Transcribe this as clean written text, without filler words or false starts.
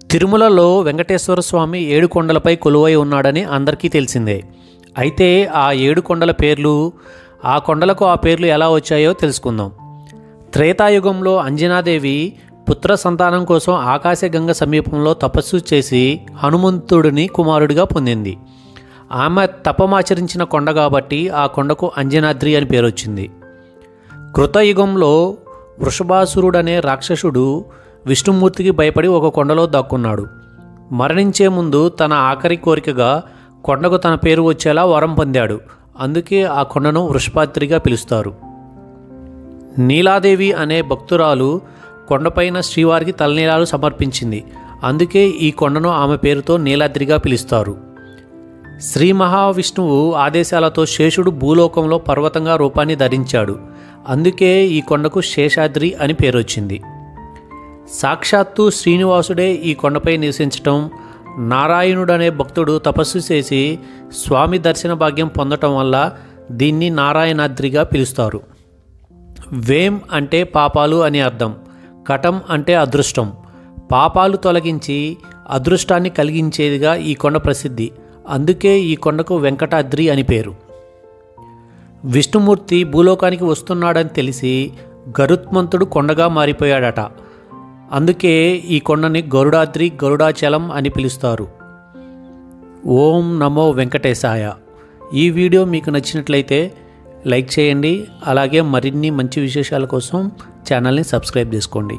తిరుమలలో వెంకటేశ్వర స్వామి 7 కొండలపై కొలువై ఉన్నాడని అందరికీ తెలిసిందే. అయితే ఆ 7 కొండల పేర్లు, ఆ కొండలకు ఆ పేర్లు ఎలా వచ్చాయో తెలుసుకుందాం. త్రేతాయుగంలో అంజనాదేవి పుత్ర సంతానం కోసం ఆకాశగంగ సమీపంలో తపస్సు చేసి హనుమంతుడిని కుమారుడిగా పొందింది. ఆమె తపమాచరించిన కొండ కాబట్టి ఆ కొండకు అంజనాద్రి అని పేరు వచ్చింది. కృతయుగంలో వృషభాసురుడనే రాక్షసుడు విష్ణుమూర్తికి భయపడి ఒక కొండలో దాక్కున్నాడు. మరణించే ముందు తన ఆఖరి కోరికగా కొండకు తన పేరు వచ్చేలా వరం పొందాడు. అందుకే ఆ కొండను వృషభాద్రిగా పిలుస్తారు. నీలాదేవి అనే భక్తురాలు కొండపైన శ్రీవారికి తలనీలాలు సమర్పించింది. అందుకే ఈ కొండను ఆమె పేరుతో నీలాద్రిగా పిలుస్తారు. శ్రీ మహావిష్ణువు ఆదేశాలతో శేషుడు భూలోకంలో పర్వతంగా రూపాన్ని ధరించాడు. అందుకే ఈ కొండకు శేషాద్రి అని పేరు వచ్చింది. సాక్షాత్తు శ్రీనివాసుడే ఈ కొండపై నివసించటం, నారాయణుడనే భక్తుడు తపస్సు చేసి స్వామి దర్శన భాగ్యం పొందటం వల్ల దీన్ని నారాయణాద్రిగా పిలుస్తారు. వేం అంటే పాపాలు అని అర్థం. కటం అంటే అదృష్టం. పాపాలు తొలగించి అదృష్టాన్ని కలిగించేదిగా ఈ కొండ ప్రసిద్ధి. అందుకే ఈ కొండకు వెంకటాద్రి అని పేరు. విష్ణుమూర్తి భూలోకానికి వస్తున్నాడని తెలిసి గరుత్మంతుడు కొండగా మారిపోయాడట. అందుకే ఈ కొండని గరుడాద్రి, గరుడాచలం అని పిలుస్తారు. ఓం నమో వెంకటేశాయ. ఈ వీడియో మీకు నచ్చినట్లయితే లైక్ చేయండి. అలాగే మరిన్ని మంచి విశేషాల కోసం ఛానల్ని సబ్స్క్రైబ్ చేసుకోండి.